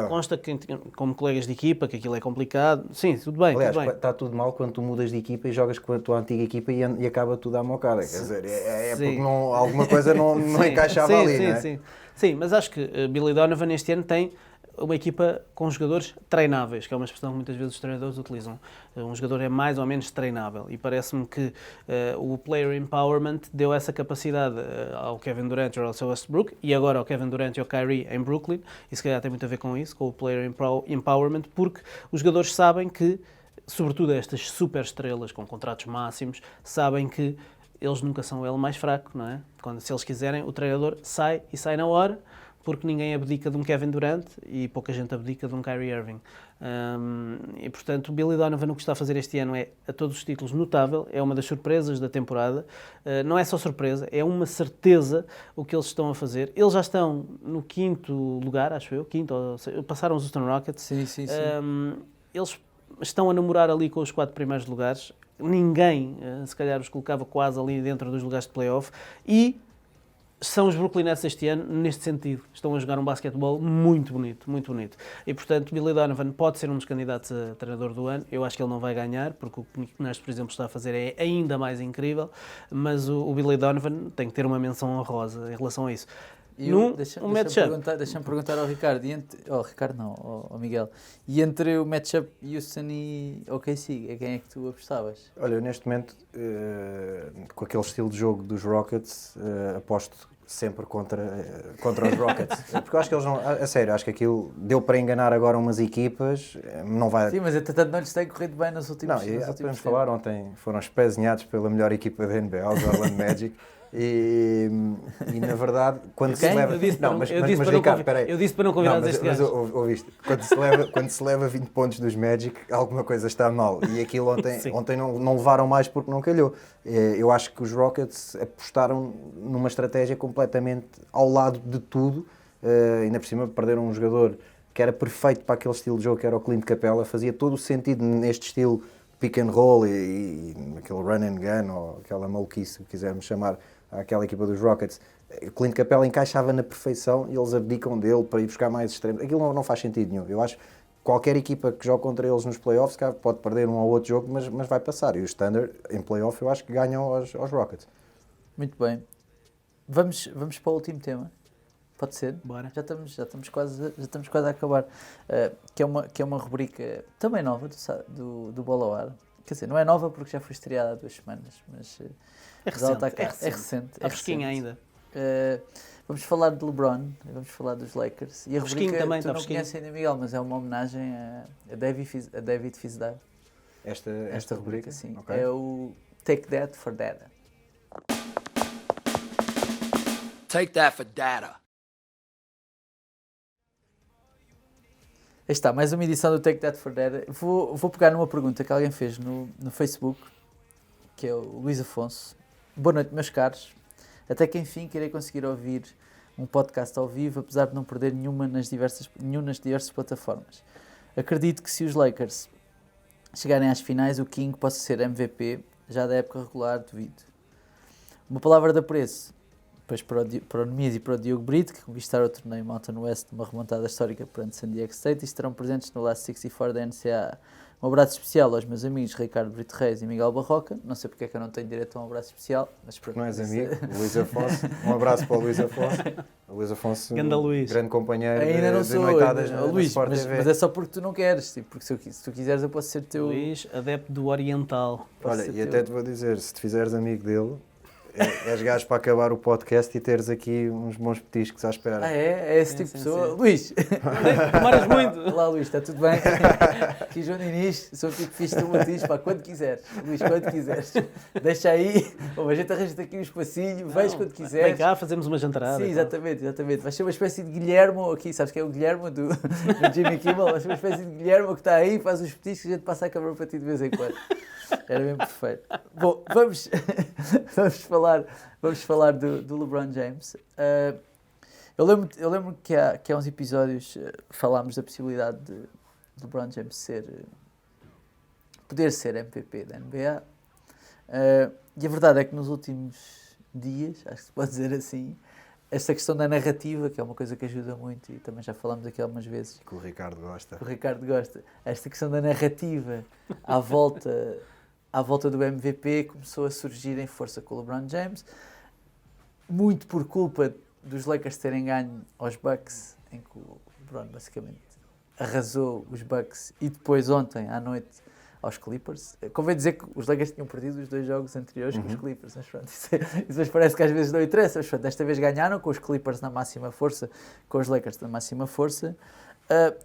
Consta que, como colegas de equipa, que aquilo é complicado. Sim, tudo bem, Aliás, tudo bem. está tudo mal quando tu mudas de equipa e jogas com a tua antiga equipa e acaba tudo à mocada. Quer dizer, porque alguma coisa não encaixava ali, não é? Sim, mas acho que Billy Donovan este ano tem uma equipa com jogadores treináveis, que é uma expressão que muitas vezes os treinadores utilizam. Um jogador é mais ou menos treinável e parece-me que o player empowerment deu essa capacidade ao Kevin Durant e ao Russell Westbrook e agora ao Kevin Durant e ao Kyrie em Brooklyn, e se calhar tem muito a ver com isso, com o player empowerment, porque os jogadores sabem que, sobretudo estas super estrelas com contratos máximos, sabem que eles nunca são ele mais fraco, não é? Se eles quiserem, o treinador sai e sai na hora, porque ninguém abdica de um Kevin Durant e pouca gente abdica de um Kyrie Irving. E, portanto, o Billy Donovan o que está a fazer este ano é, a todos os títulos, notável, é uma das surpresas da temporada. Não é só surpresa, é uma certeza o que eles estão a fazer. Eles já estão no 5º lugar, acho eu, passaram os Houston Rockets. Sim. Eles estão a namorar ali com os 4 primeiros lugares. Ninguém, se calhar, os colocava quase ali dentro dos lugares de playoff. E são os Brooklyn Nets este ano, neste sentido. Estão a jogar um basquetebol muito bonito, muito bonito. E, portanto, Billy Donovan pode ser um dos candidatos a treinador do ano. Eu acho que ele não vai ganhar, porque o que o Nick Nurse, por exemplo, está a fazer é ainda mais incrível. Mas o Billy Donovan tem que ter uma menção honrosa em relação a isso. Deixa-me perguntar ao Ricardo, ao Miguel, e entre o matchup Houston e OKC, quem é que tu apostavas? Olha, eu neste momento, com aquele estilo de jogo dos Rockets, aposto sempre contra os Rockets. Porque eu acho que eles não... A sério, acho que aquilo deu para enganar agora umas equipas, não vai... Sim, mas entretanto não lhes tem corrido bem nos últimos tempos. Não, podemos falar, ontem foram espezinhados pela melhor equipa da NBA, os Orlando Magic. E na verdade, quando se leva... Eu disse para não- mas eu disse para não Ricardo, convi- peraí. eu disse para não convidares mas, este mas gajo. ouviste, quando se leva 20 pontos dos Magic, alguma coisa está mal. E aquilo ontem não levaram mais porque não calhou. Eu acho que os Rockets apostaram numa estratégia completamente ao lado de tudo. Ainda por cima perderam um jogador que era perfeito para aquele estilo de jogo, que era o Clint Capella. Fazia todo o sentido neste estilo pick and roll e aquele run and gun, ou aquela maluquice, se quisermos chamar, àquela equipa dos Rockets. O Clint Capella encaixava na perfeição e eles abdicam dele para ir buscar mais extremos. Aquilo não faz sentido nenhum. Eu acho que qualquer equipa que joga contra eles nos playoffs pode perder um ou outro jogo, mas vai passar. E os Thunder, em playoff, eu acho que ganham aos Rockets. Muito bem. Vamos para o último tema. Pode ser? Bora. Já estamos quase a acabar. Que é uma rubrica também nova do Bola ao Ar. Quer dizer, não é nova porque já foi estreada há 2 semanas, mas É mas ela está recente, cá. É recente. Está fresquinha ainda. Vamos falar de LeBron, vamos falar dos Lakers. E a Fresquinho rubrica também, tu está não fresquinho. conheces ainda, Miguel, mas é uma homenagem a David Fizdale. Esta rubrica, sim. Ok. É o Take That for Data. Take that for data. Aí está, mais uma edição do Take That for Data. Vou pegar numa pergunta que alguém fez no Facebook, que é o Luís Afonso. Boa noite, meus caros. Até que enfim queirei conseguir ouvir um podcast ao vivo, apesar de não perder nenhum nas diversas plataformas. Acredito que se os Lakers chegarem às finais, o King possa ser MVP, já da época regular, duvido. Uma palavra de apreço, depois para o Nemias e para o Diogo Brito, que conquistaram o torneio Mountain West numa remontada histórica perante San Diego State e estarão presentes no Last 64 da NCAA. Um abraço especial aos meus amigos Ricardo Brito Reis e Miguel Barroca. Não sei porque é que eu não tenho direito a um abraço especial, mas pronto. Não és amigo, Luís Afonso. Um abraço para o Luís Afonso. O Luís Afonso, Ganda Luís. grande companheiro Ainda não de sou, noitadas ainda, na Luís, Sport mas TV. é só porque tu não queres, tipo, porque se tu quiseres eu posso ser teu... Luís, adepto do Oriental. posso Olha, ser e teu- até te vou dizer, se te fizeres amigo dele, és gajo para acabar o podcast e teres aqui uns bons petiscos à espera. Ah é? É esse Sim, tipo de sim, pessoa? sim. Luís! Tomares muito. Olá Luís, está tudo bem? Aqui João Diniz, sou tipo fixe do Matiz, pá, quando quiseres. Luís, quando quiseres. Deixa aí, a gente arranja-te aqui um espacinho, vens quando quiseres. Vem cá, fazemos uma jantarada. Sim, e tal. exatamente. Vai ser uma espécie de Guilhermo aqui, sabes que é o Guilhermo do Jimmy Kimmel? Vai ser uma espécie de Guilhermo que está aí, faz os petiscos e a gente passa a câmera para ti de vez em quando. Era mesmo perfeito. Bom, vamos falar do LeBron James. Eu lembro que há uns episódios falámos da possibilidade de LeBron James poder ser MVP da NBA. E a verdade é que nos últimos dias, acho que se pode dizer assim, esta questão da narrativa, que é uma coisa que ajuda muito e também já falámos aqui algumas vezes, Que o Ricardo gosta. o Ricardo gosta, esta questão da narrativa à volta do MVP começou a surgir em força com o LeBron James, muito por culpa dos Lakers terem ganho aos Bucks, em que o LeBron basicamente arrasou os Bucks, e depois ontem à noite aos Clippers. Convém dizer que os Lakers tinham perdido os 2 jogos anteriores com os Clippers, mas pronto, isso parece que às vezes não interessa, mas pronto, desta vez ganharam com os Clippers na máxima força, com os Lakers na máxima força,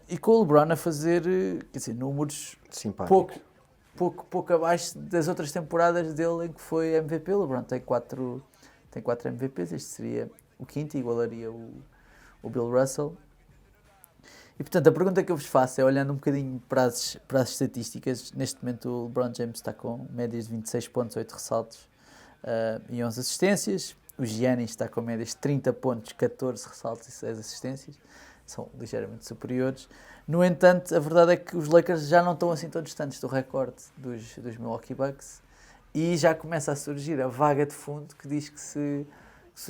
e com o LeBron a fazer, quer dizer, números Simpático. pouco abaixo das outras temporadas dele em que foi MVP. O LeBron tem 4 MVPs, este seria o quinto, igualaria o Bill Russell. E portanto a pergunta que eu vos faço é, olhando um bocadinho para as estatísticas, neste momento o LeBron James está com médias de 26 pontos, 8 ressaltos e 11 assistências. O Giannis está com médias de 30 pontos, 14 ressaltos e 6 assistências. São ligeiramente superiores. No entanto, a verdade é que os Lakers já não estão assim tão distantes do recorde dos Milwaukee Bucks e já começa a surgir a vaga de fundo que diz que se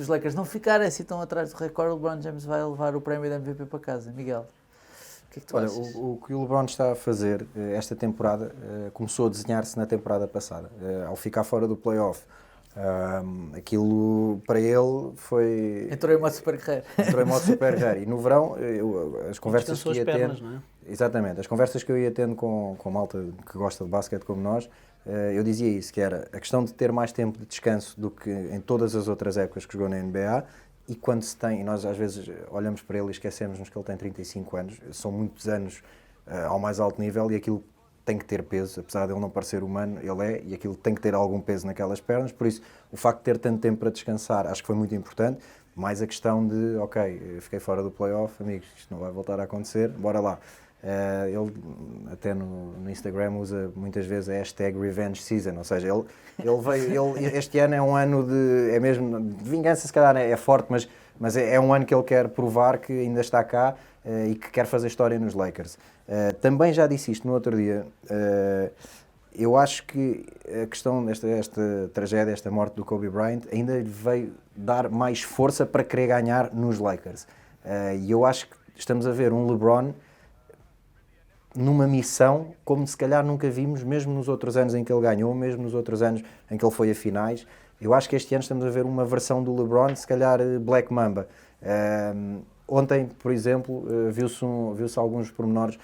os Lakers não ficarem assim tão atrás do recorde, o LeBron James vai levar o prémio de MVP para casa. Miguel, o que é que tu Olha, achas? o que o LeBron está a fazer esta temporada começou a desenhar-se na temporada passada. Ao ficar fora do playoff, aquilo para ele foi... Entrou em modo super guerreiro. Entrou em modo super raro. E no verão, as conversas que Descansou ia as pernas, tendo... não é? Exatamente, as conversas que eu ia tendo com malta que gosta de basquete como nós, eu dizia isso, que era a questão de ter mais tempo de descanso do que em todas as outras épocas que jogou na NBA, e quando se tem, e nós às vezes olhamos para ele e esquecemos-nos que ele tem 35 anos, são muitos anos ao mais alto nível, e aquilo tem que ter peso, apesar de ele não parecer humano, ele é, e aquilo tem que ter algum peso naquelas pernas, por isso o facto de ter tanto tempo para descansar acho que foi muito importante, mais a questão de, ok, fiquei fora do playoff, amigos, isto não vai voltar a acontecer, bora lá. Ele até no Instagram usa muitas vezes a hashtag Revenge Season, ou seja, este ano é um ano é mesmo, de vingança se calhar é forte, mas é um ano que ele quer provar que ainda está cá e que quer fazer história nos Lakers. Também já disse isto no outro dia, eu acho que a questão desta tragédia, esta morte do Kobe Bryant, ainda lhe veio dar mais força para querer ganhar nos Lakers. E eu acho que estamos a ver um LeBron numa missão como se calhar nunca vimos, mesmo nos outros anos em que ele ganhou, mesmo nos outros anos em que ele foi a finais. Eu acho que este ano estamos a ver uma versão do LeBron, se calhar Black Mamba. Ontem, por exemplo, viu-se alguns pormenores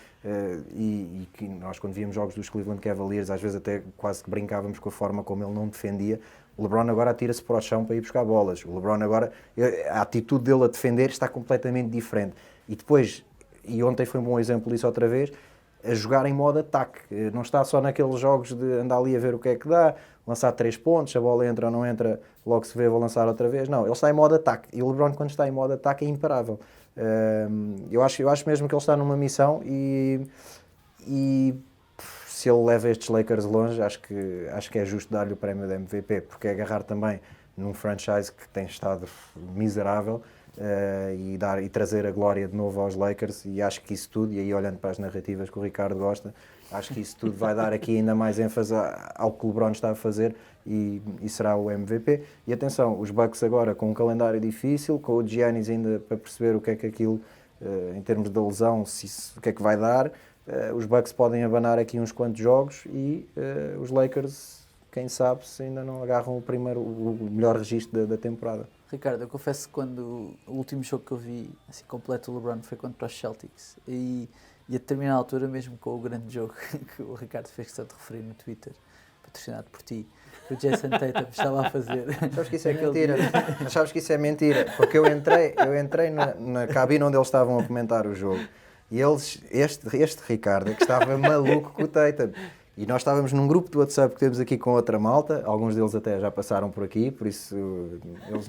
e que nós, quando víamos jogos dos Cleveland Cavaliers, às vezes até quase que brincávamos com a forma como ele não defendia. O LeBron agora atira-se para o chão para ir buscar bolas. O LeBron agora, a atitude dele a defender está completamente diferente. E depois, e ontem foi um bom exemplo disso outra vez, a jogar em modo ataque. Não está só naqueles jogos de andar ali a ver o que é que dá, lançar 3 pontos, a bola entra ou não entra, logo se vê, vou lançar outra vez. Não, ele está em modo ataque. E o LeBron, quando está em modo ataque, é imparável. Eu acho mesmo que ele está numa missão e se ele leva estes Lakers longe, acho que é justo dar-lhe o prémio de MVP, porque é agarrar também num franchise que tem estado miserável e trazer a glória de novo aos Lakers, e acho que isso tudo, e aí olhando para as narrativas que o Ricardo gosta, acho que isso tudo vai dar aqui ainda mais ênfase ao que o LeBron está a fazer e será o MVP. E atenção, os Bucks agora com um calendário difícil, com o Giannis ainda para perceber o que é que aquilo, em termos de lesão, o que é que vai dar, os Bucks podem abanar aqui uns quantos jogos e os Lakers, quem sabe, se ainda não agarram o melhor registro da temporada. Ricardo, eu confesso que quando o último jogo que eu vi assim, completo do LeBron foi contra os Celtics e a determinada altura, mesmo com o grande jogo que o Ricardo fez questão de referir no Twitter, patrocinado por ti, que o Jason Tatum estava a fazer. Sabes que isso é mentira? Mas sabes que isso é mentira? Porque eu entrei na cabine onde eles estavam a comentar o jogo e este Ricardo é que estava maluco com o Tatum. E nós estávamos num grupo do WhatsApp que temos aqui com outra malta, alguns deles até já passaram por aqui, por isso eles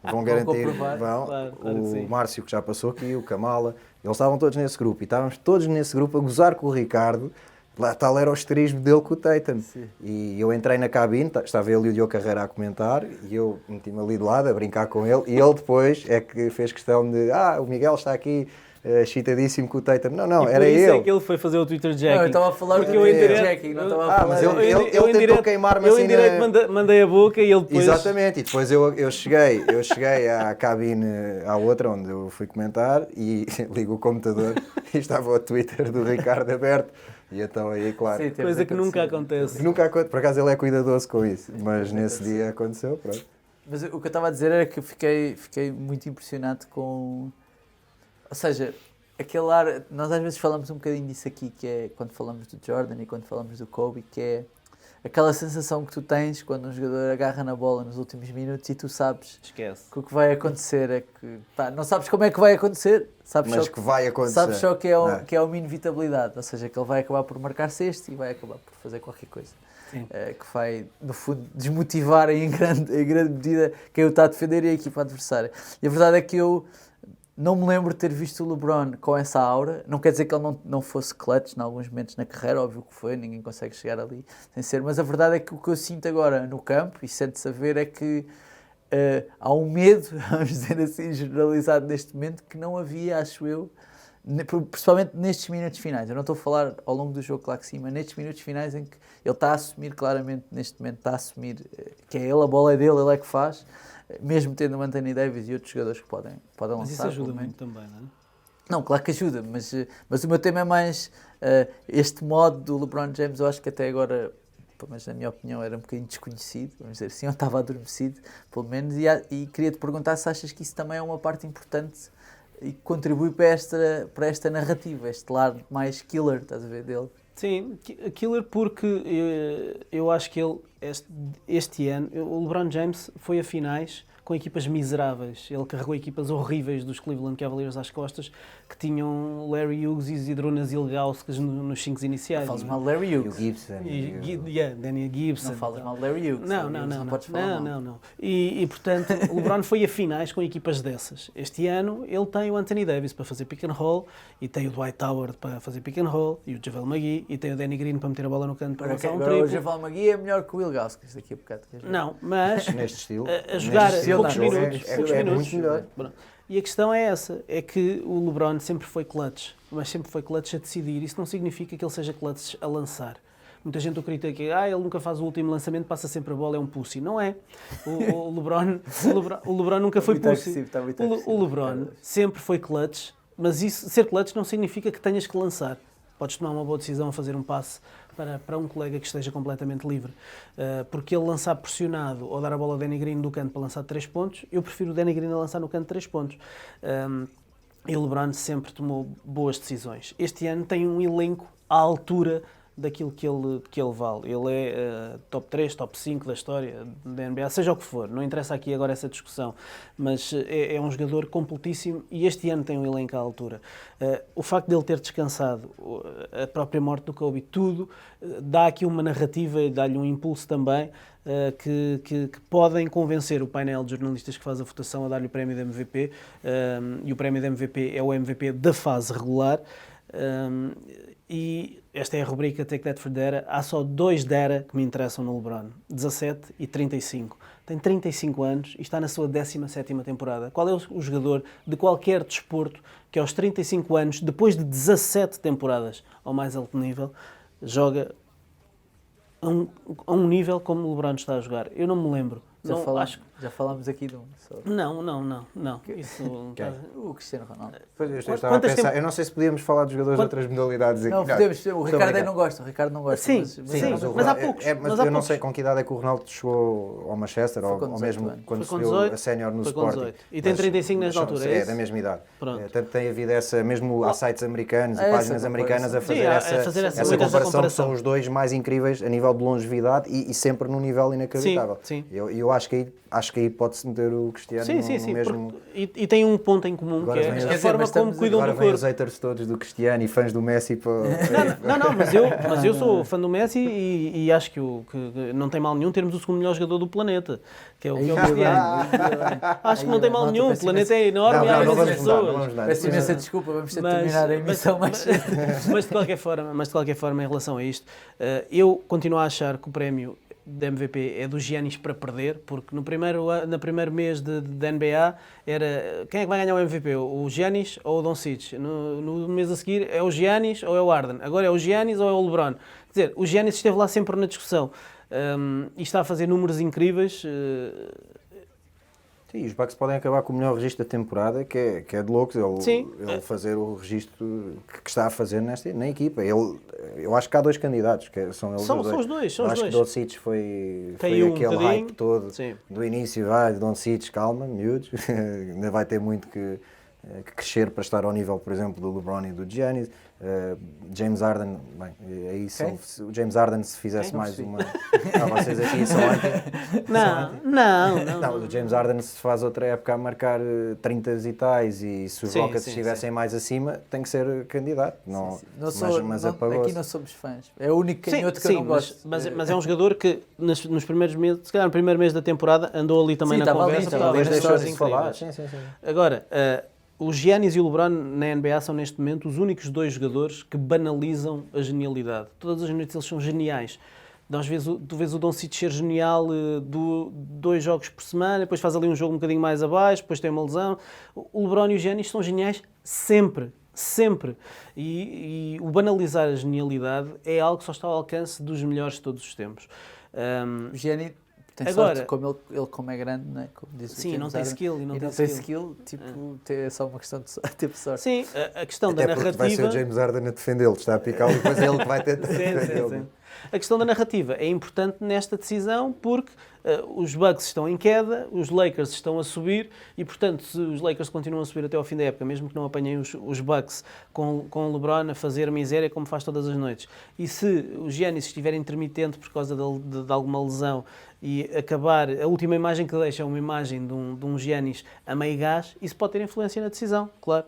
vão garantir, Claro o Márcio que já passou aqui, o Kamala, eles estavam todos nesse grupo e estávamos todos nesse grupo a gozar com o Ricardo, lá tal era o esterismo dele com o Tatum. Sim. E eu entrei na cabine, estava ele e o Diogo Carreira a comentar, e eu meti-me ali de lado a brincar com ele, e ele depois é que fez questão de, o Miguel está aqui, excitadíssimo com o Tatum. Não, era ele. Por isso é que ele foi fazer o Twitter jacking. Não, eu estava a falar do Twitter jacking, não estava a falar... Mas ele tentou queimar-me assim... Eu em direto mandei a boca e ele depois... Exatamente, e depois eu cheguei à cabine, à outra, onde eu fui comentar, e ligo o computador e estava o Twitter do Ricardo aberto. E então aí, claro... Sim, coisa que nunca acontece. Por acaso ele é cuidadoso com isso, mas nesse dia aconteceu, pronto. Mas o que eu estava a dizer era que eu fiquei muito impressionado com... Ou seja, aquele ar... Nós às vezes falamos um bocadinho disso aqui, que é quando falamos do Jordan e quando falamos do Kobe, que é aquela sensação que tu tens quando um jogador agarra na bola nos últimos minutos e tu sabes que o que vai acontecer é que... não sabes como é que vai acontecer, mas que vai acontecer. Sabes só que é uma inevitabilidade, ou seja, que ele vai acabar por marcar sexto e vai acabar por fazer qualquer coisa. Que vai, no fundo, desmotivar em grande medida quem o está a defender e a equipa adversária. E a verdade é que eu não me lembro de ter visto o LeBron com essa aura. Não quer dizer que ele não fosse clutch em alguns momentos na carreira, óbvio que foi, ninguém consegue chegar ali sem ser, mas a verdade é que o que eu sinto agora no campo, e sente-se a ver, é que há um medo, vamos dizer assim, generalizado neste momento, que não havia, acho eu, principalmente nestes minutos finais. Eu não estou a falar ao longo do jogo, claro que sim, mas nestes minutos finais em que ele está a assumir claramente, neste momento, está a assumir que é ele, a bola é dele, ele é que faz, mesmo tendo o Anthony Davis e outros jogadores que podem lançar. Mas isso ajuda muito também, não é? Não, claro que ajuda, mas o meu tema é mais este modo do LeBron James. Eu acho que até agora, mas na minha opinião, era um bocadinho desconhecido, vamos dizer assim, eu estava adormecido, pelo menos, e queria-te perguntar se achas que isso também é uma parte importante e que contribui para esta narrativa, este lado mais killer, estás a ver, dele. Sim, killer porque eu acho que ele, este ano, o LeBron James foi a finais com equipas miseráveis. Ele carregou equipas horríveis dos Cleveland Cavaliers às costas, que tinham Larry Hughes e Zydrunas Ilgauskas nos 5 iniciais. Não falas mal de Larry E o Hughes. Gibson. Danny Gibson. Não falas mal de Larry Hughes. Não, Larry não, Hughes não, podes falar mal. não. E portanto, o LeBron foi a finais com equipas dessas. Este ano ele tem o Anthony Davis para fazer pick and roll, e tem o Dwight Howard para fazer pick and roll, e o JaVale McGee, e tem o Danny Green para meter a bola no canto para lançar um Agora o triplo. JaVale McGee é melhor que o Ilgauskas daqui a bocado. queres ver? Não, mas Neste estilo. a jogar neste estilo, poucos não, minutos. poucos é minutos. muito melhor. Pronto. E a questão é essa, é que o LeBron sempre foi clutch, mas sempre foi clutch a decidir. Isso não significa que ele seja clutch a lançar. Muita gente o critica, ele nunca faz o último lançamento, passa sempre a bola, é um pussy. Não é. O LeBron nunca foi Muito pussy. agressivo, está muito O agressivo. LeBron sempre foi clutch, mas isso, ser clutch não significa que tenhas que lançar. Podes tomar uma boa decisão a fazer um passe para um colega que esteja completamente livre. Porque ele lançar pressionado ou dar a bola ao Danny Green do canto para lançar 3 pontos, eu prefiro o Danny Green a lançar no canto 3 pontos. E o LeBron sempre tomou boas decisões. Este ano tem um elenco à altura daquilo que ele vale. Ele é top 3, top 5 da história da NBA, seja o que for, não interessa aqui agora essa discussão, mas é um jogador completíssimo e este ano tem um elenco à altura. O facto de ele ter descansado, a própria morte do Kobe, tudo, dá aqui uma narrativa e dá-lhe um impulso também que podem convencer o painel de jornalistas que faz a votação a dar-lhe o prémio de MVP, e o prémio de MVP é o MVP da fase regular. E esta é a rubrica Take That for Data. Há só 2 data que me interessam no LeBron, 17 e 35. Tem 35 anos e está na sua 17ª temporada. Qual é o jogador de qualquer desporto que aos 35 anos, depois de 17 temporadas ao mais alto nível, joga a um nível como o LeBron está a jogar? Eu não me lembro. Já falámos aqui de um. Só. Não. Isso, O Cristiano Ronaldo. Pois, eu estava a pensar, eu não sei se podíamos falar de jogadores de outras modalidades aqui. Não, podemos. O Ricardo não gosta. Sim, mas há poucos. Eu não sei com que idade é que o Ronaldo chegou ao Manchester, ou mesmo quando se deu a sénior no Sporting. E tem 35 nesta altura, é da mesma idade. Tanto tem havido essa, mesmo há sites americanos e páginas americanas a fazer essa comparação, que são os dois mais incríveis a nível de longevidade e sempre num nível inacreditável. Eu acho que aí pode-se meter o Cristiano no mesmo... E tem um ponto em comum, Agora que é a forma como cuidam do Agora corpo. vêm os haters todos do Cristiano e fãs do Messi para... Mas eu sou fã do Messi e acho que não tem mal nenhum termos o segundo melhor jogador do planeta, que é o Cristiano. Acho que não tem mal nenhum, o planeta é enorme e há imensas pessoas. Peço imensa desculpa, vamos ter de terminar a emissão mais cedo. Mas de qualquer forma, em relação a isto, eu continuo a achar que o prémio de MVP é do Giannis para perder, porque no primeiro mês de NBA era quem é que vai ganhar o MVP? O Giannis ou o Doncic? No mês a seguir é o Giannis ou é o Harden? Agora é o Giannis ou é o LeBron? Quer dizer, o Giannis esteve lá sempre na discussão e está a fazer números incríveis. Sim, os Bucks podem acabar com o melhor registro da temporada, que é de loucos, ele fazer o registro que está a fazer na equipa. Eu acho que há 2 candidatos, que são eles os dois. Acho que Doncic foi aquele hype todo do início, Doncic, calma, miúdos, ainda vai ter muito que crescer para estar ao nível, por exemplo, do LeBron e do Giannis. James Harden, o James Harden se fizesse mais uma... vocês aqui são anti... Não, o James Harden se faz outra época a marcar 30 e tais e se os Rockets estivessem mais acima, tem que ser candidato. Mas apagou-se. Aqui não somos fãs. É o único canhoto que eu não gosto. Mas é um jogador que nos primeiros meses, se calhar no primeiro mês da temporada, andou ali também na conversa. Talvez deixou-se de falar. Agora... o Giannis e o LeBron na NBA são neste momento os únicos 2 jogadores que banalizam a genialidade. Todas as noites eles são geniais. Tu vês o Doncic ser genial 2 jogos por semana, depois faz ali um jogo um bocadinho mais abaixo, depois tem uma lesão. O LeBron e o Giannis são geniais sempre. E o banalizar a genialidade é algo que só está ao alcance dos melhores de todos os tempos. O Giannis tem sorte, como ele é grande, não é? Como diz o sim, não tem skill. E não tem skill, é só uma questão de ter sorte. Sim, a questão até da narrativa... vai ser o James Harden a defendê-lo, está a picar e depois é ele que vai ter de defendê-lo. A questão da narrativa é importante nesta decisão porque os Bucks estão em queda, os Lakers estão a subir e, portanto, se os Lakers continuam a subir até ao fim da época, mesmo que não apanhem os Bucks com o LeBron a fazer miséria como faz todas as noites, e se o Giannis estiver intermitente por causa de alguma lesão e acabar, a última imagem que deixa é uma imagem de um Giannis a meio gás, isso pode ter influência na decisão, claro.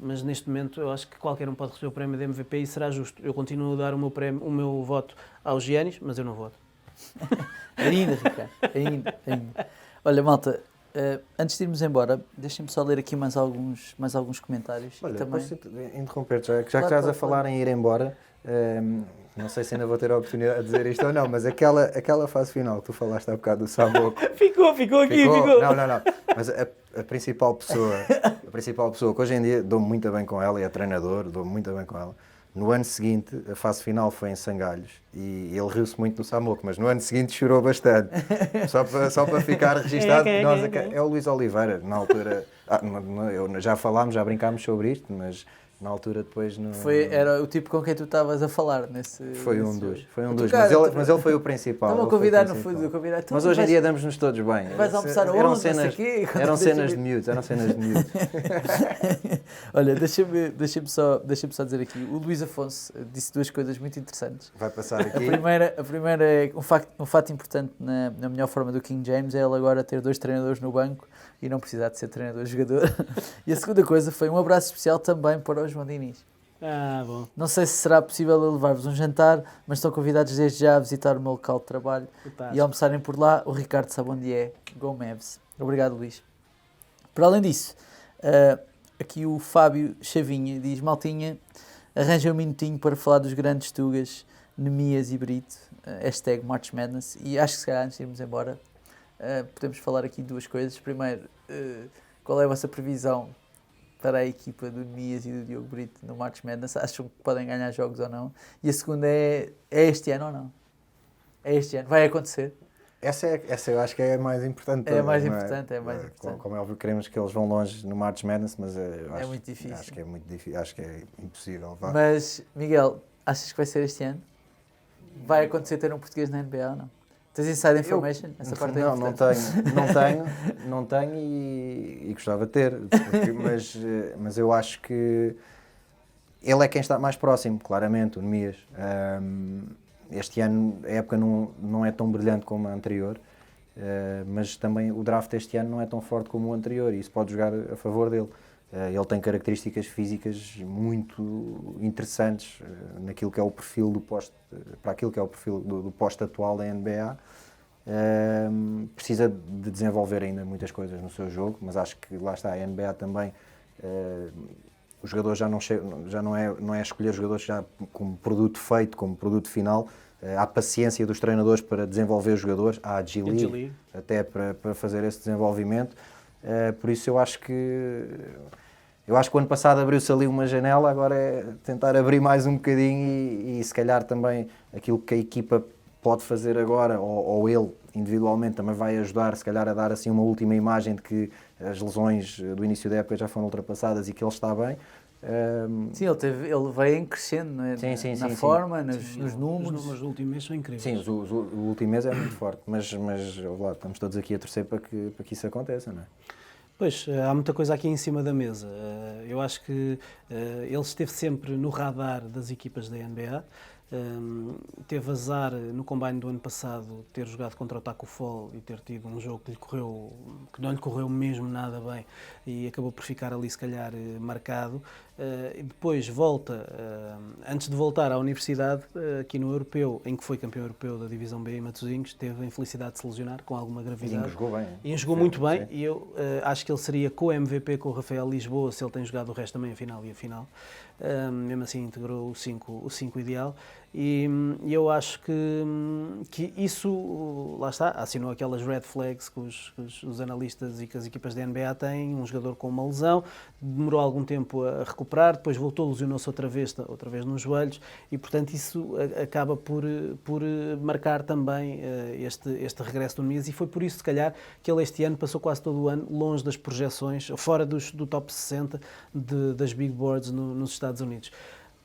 Mas neste momento eu acho que qualquer um pode receber o prémio de MVP e será justo. Eu continuo a dar o meu voto aos Giannis, mas eu não voto. Ainda, Ricardo, ainda. Olha, malta, antes de irmos embora, deixem-me só ler aqui mais alguns comentários. Olha, e também... posso interromper-te, já que Claro, estás a claro. falar em ir embora, não sei se ainda vou ter a oportunidade de dizer isto ou não, mas aquela fase final que tu falaste há bocado do Samok... Ficou aqui. Não. Mas a principal pessoa que hoje em dia dou-me muito bem com ela, e é treinador, dou-me muito bem com ela. No ano seguinte, a fase final foi em Sangalhos e ele riu-se muito do Samok, mas no ano seguinte chorou bastante. Só para ficar registado, é o Luís Oliveira, na altura, já falámos, já brincámos sobre isto, mas na altura depois... Era o tipo com quem tu estavas a falar nesse... Foi um dos, Cara, mas ele foi o principal. Estava a convidar no fundo, convidar. Mas hoje em dia damos-nos todos bem. Vais almoçar Eram aonde, não sei cenas, o quê, eram cenas de miúdos, Olha, deixa-me só dizer aqui, o Luís Afonso disse duas coisas muito interessantes. Vai passar A aqui. primeira é um facto importante na melhor forma do King James é ele agora ter 2 treinadores no banco e não precisar de ser treinador-jogador. E a segunda coisa foi um abraço especial também para o João Diniz. Bom. Não sei se será possível eu levar-vos um jantar, mas estão convidados desde já a visitar o meu local de trabalho e almoçarem por lá o Ricardo Sabondier Gomes. Obrigado, Luís. Para além disso, aqui o Fábio Chavinha diz: Maltinha, arranja um minutinho para falar dos grandes Tugas, Nemias e Brito, hashtag March Madness. E acho que se calhar antes de irmos embora podemos falar aqui de duas coisas. Primeiro, qual é a vossa previsão para a equipa do Nemias e do Diogo Brito no March Madness? Acham que podem ganhar jogos ou não? E a segunda é este ano ou não? É este ano? Vai acontecer? Essa eu acho que é a mais importante. É a mais não importante, é a mais importante. Como é óbvio, queremos que eles vão longe no March Madness, mas eu acho, muito difícil. Acho que é muito difícil, acho que é impossível. Vá. Mas, Miguel, achas que vai ser este ano? Vai acontecer ter um português na NBA ou não? Tens inside information? Essa parte é importante. Não tenho e gostava de ter, mas eu acho que ele é quem está mais próximo, claramente, o Nemias. Este ano a época não é tão brilhante como a anterior, mas também o draft este ano não é tão forte como o anterior e isso pode jogar a favor dele. Ele tem características físicas muito interessantes naquilo que é o perfil do poste, para aquilo que é o perfil do poste atual da NBA. Precisa de desenvolver ainda muitas coisas no seu jogo, mas acho que lá está, a NBA também, os jogadores já não é escolher jogadores já como produto feito, como produto final. Há paciência dos treinadores para desenvolver os jogadores, há a G-League até para fazer esse desenvolvimento. Por isso eu acho que o ano passado abriu-se ali uma janela, agora é tentar abrir mais um bocadinho e se calhar também aquilo que a equipa pode fazer agora, ou ele individualmente também vai ajudar, se calhar a dar assim uma última imagem de que as lesões do início da época já foram ultrapassadas e que ele está bem. Sim, ele veio em crescendo, não é? Na forma, nos números. Os números do último mês são incríveis. Sim, o último mês é muito forte, mas lá, estamos todos aqui a torcer para que isso aconteça, não é? Pois, há muita coisa aqui em cima da mesa. Eu acho que ele esteve sempre no radar das equipas da NBA. Teve azar no combine do ano passado ter jogado contra o Taco Fall e ter tido um jogo que não lhe correu mesmo nada bem e acabou por ficar ali se calhar marcado. E depois volta, antes de voltar à universidade, aqui no Europeu, em que foi campeão europeu da Divisão B em Matosinhos, teve a infelicidade de se lesionar com alguma gravidade. E jogou bem. E jogou muito bem, e eu acho que ele seria co-MVP com o Rafael Lisboa se ele tem jogado o resto também, a final e a final. Mesmo assim integrou o 5 ideal. E eu acho que isso, lá está, assinou aquelas red flags que os analistas e que as equipas da NBA têm. Um jogador com uma lesão, demorou algum tempo a recuperar, depois voltou, lesionou-se outra vez nos joelhos e, portanto, isso acaba por marcar também este regresso do Nemias e foi por isso, se calhar, que ele este ano passou quase todo o ano longe das projeções, fora do top 60 das big boards nos Estados Unidos.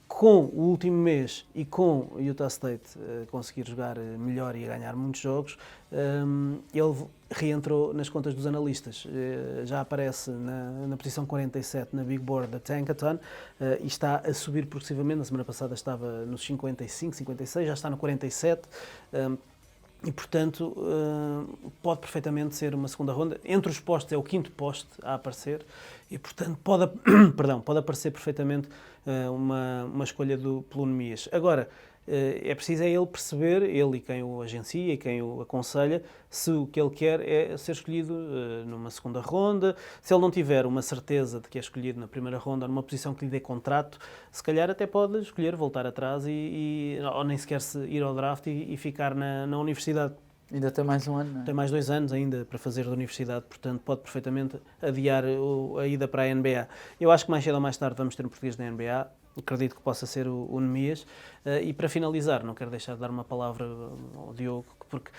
com o último mês e com o Utah State conseguir jogar melhor e a ganhar muitos jogos, ele reentrou nas contas dos analistas. Já aparece na posição 47 na Big Board da Tankathon e está a subir progressivamente. Na semana passada estava nos 55, 56, já está no 47. E, portanto, pode perfeitamente ser uma segunda ronda. Entre os postos é o 5º poste a aparecer e, portanto, pode aparecer perfeitamente uma escolha pelo Nemias. Agora, é preciso ele perceber, ele e quem o agencia e quem o aconselha, se o que ele quer é ser escolhido numa segunda ronda. Se ele não tiver uma certeza de que é escolhido na primeira ronda ou numa posição que lhe dê contrato, se calhar até pode escolher voltar atrás ou nem sequer ir ao draft e ficar na universidade. Ainda tem mais um ano, não é? Tem mais 2 anos ainda para fazer da universidade, portanto pode perfeitamente adiar a ida para a NBA. Eu acho que mais cedo ou mais tarde vamos ter um português na NBA. Acredito que possa ser o Nemias. E para finalizar, não quero deixar de dar uma palavra ao Diogo, porque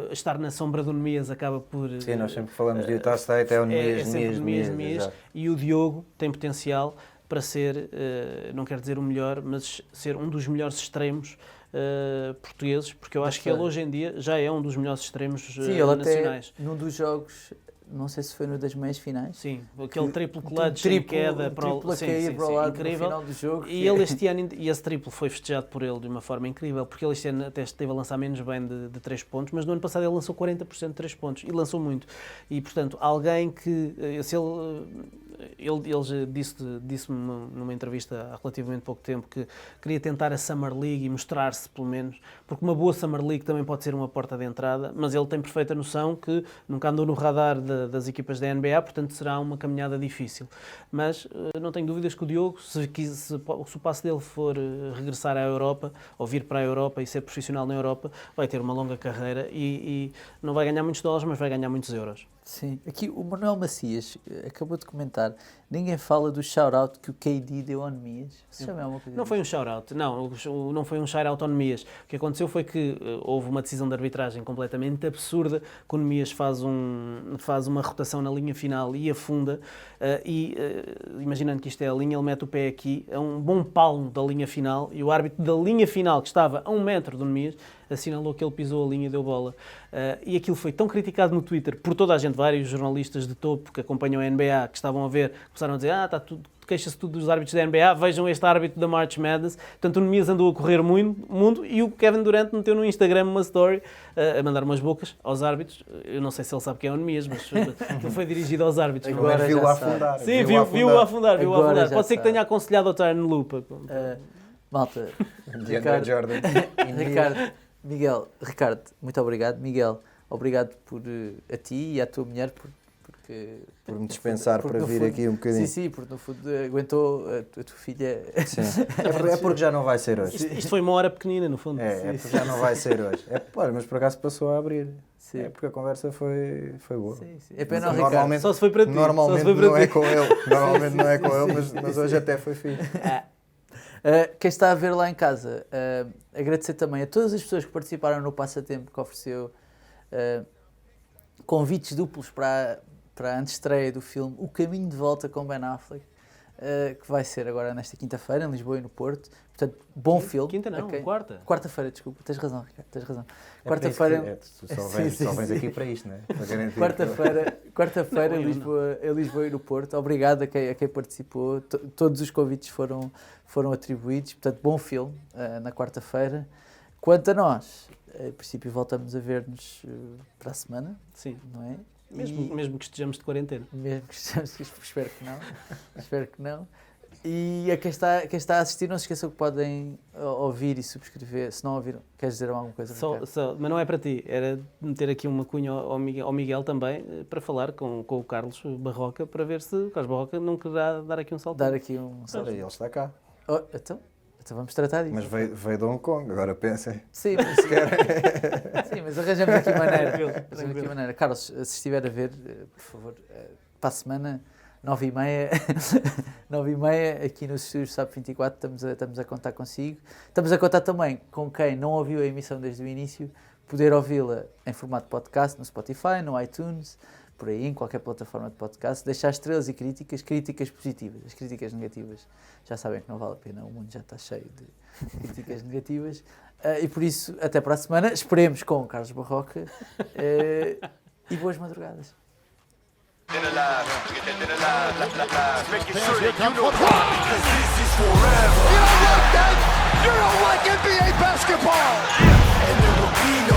estar na sombra do Nemias acaba por... Sim, nós sempre falamos de Utah State, é o Nemias. E o Diogo tem potencial para ser, não quero dizer o melhor, mas ser um dos melhores extremos portugueses, porque eu acho que ele hoje em dia já é um dos melhores extremos nacionais. Até num dos jogos... Não sei se foi no das meias finais. Sim, aquele triplo clutch em queda para o lado incrível. No final do jogo. E ele este ano, e esse triplo foi festejado por ele de uma forma incrível, porque ele este ano até esteve a lançar menos bem de 3 pontos, mas no ano passado ele lançou 40% de 3 pontos e lançou muito. E portanto, alguém que, se ele já disse-me numa entrevista há relativamente pouco tempo que queria tentar a Summer League e mostrar-se pelo menos, porque uma boa Summer League também pode ser uma porta de entrada, mas ele tem perfeita noção que nunca andou no radar das equipas da NBA, portanto será uma caminhada difícil. Mas não tenho dúvidas que o Diogo, se o passo dele for regressar à Europa, ou vir para a Europa e ser profissional na Europa, vai ter uma longa carreira e não vai ganhar muitos dólares, mas vai ganhar muitos euros. Sim, aqui o Manuel Macias acabou de comentar, ninguém fala do shout-out que o KD deu ao Nemias. Você já vê alguma coisa? Não foi um shout-out, não foi um shout-out ao Nemias. O que aconteceu foi que houve uma decisão de arbitragem completamente absurda, que o Nemias faz uma rotação na linha final e afunda, imaginando que isto é a linha, ele mete o pé aqui, a um bom palmo da linha final, e o árbitro da linha final, que estava a 1 metro do Nemias, assinalou que ele pisou a linha e deu bola. E aquilo foi tão criticado no Twitter por toda a gente, vários jornalistas de topo que acompanham a NBA, que estavam a ver, começaram a dizer, está tudo, queixa-se tudo dos árbitros da NBA, vejam este árbitro da March Madness. Portanto, o Nemias andou a correr mundo e o Kevin Durant meteu no Instagram uma story a mandar umas bocas aos árbitros. Eu não sei se ele sabe quem é o Nemias, mas aquilo foi dirigido aos árbitros. Agora viu-o afundar. Sim, viu-o afundar. Pode ser que tenha aconselhado ao Turn Loop. Malta, DeAndre Jordan. Ricardo, muito obrigado. Miguel, obrigado a ti e à tua mulher por me dispensar para vir fundo, aqui um bocadinho. Sim, porque no fundo aguentou a tua filha. Sim. É porque já não vai ser hoje. Isto foi uma hora pequenina, no fundo. É porque já não vai ser hoje. Mas por acaso passou a abrir. Sim. É porque a conversa foi boa. Sim. É pena o Ricardo. Só se foi para ti. Normalmente não é com ele. Normalmente não é com ele, mas hoje até foi fixe. Quem está a ver lá em casa, agradecer também a todas as pessoas que participaram no passatempo, que ofereceu convites duplos para a antestreia do filme O Caminho de Volta com Ben Affleck, que vai ser agora nesta quinta-feira em Lisboa e no Porto. Portanto, bom filme. Quinta não, quarta. Quarta-feira, desculpa, tens razão, Ricardo, tens razão. Quarta-feira. Só vens aqui para isto, não é? Quarta-feira em Lisboa e no Porto. Obrigado a quem participou. Todos os convites foram atribuídos. Portanto, bom filme na quarta-feira. Quanto a nós, em princípio voltamos a ver-nos para a semana. Sim. Não é? Mesmo que estejamos de quarentena. Mesmo que estejamos, espero que não. E a quem está a assistir, não se esqueçam que podem ouvir e subscrever. Se não ouviram, queres dizer alguma coisa? Mas não é para ti, era meter aqui uma cunha ao Miguel também, para falar com o Carlos Barroca, para ver se o Carlos Barroca não quererá dar aqui um salto. Olha, ele está cá. Então vamos tratar disso. Mas veio de Hong Kong, agora pensem. Sim, mas arranjamos aqui maneira. Carlos, se estiver a ver, por favor, para a semana, 9h30, aqui nos estúdios SAP 24, estamos a contar consigo. Estamos a contar também com quem não ouviu a emissão desde o início, poder ouvi-la em formato podcast, no Spotify, no iTunes. por aí, em qualquer plataforma de podcast, deixar estrelas e críticas positivas. As críticas negativas, já sabem que não vale a pena, o mundo já está cheio de críticas negativas. E por isso, até para a semana, esperemos com o Carlos Barroca e boas madrugadas. Making sure that you know why, because this is forever. You know what, Dad? You don't like NBA basketball. And there will be no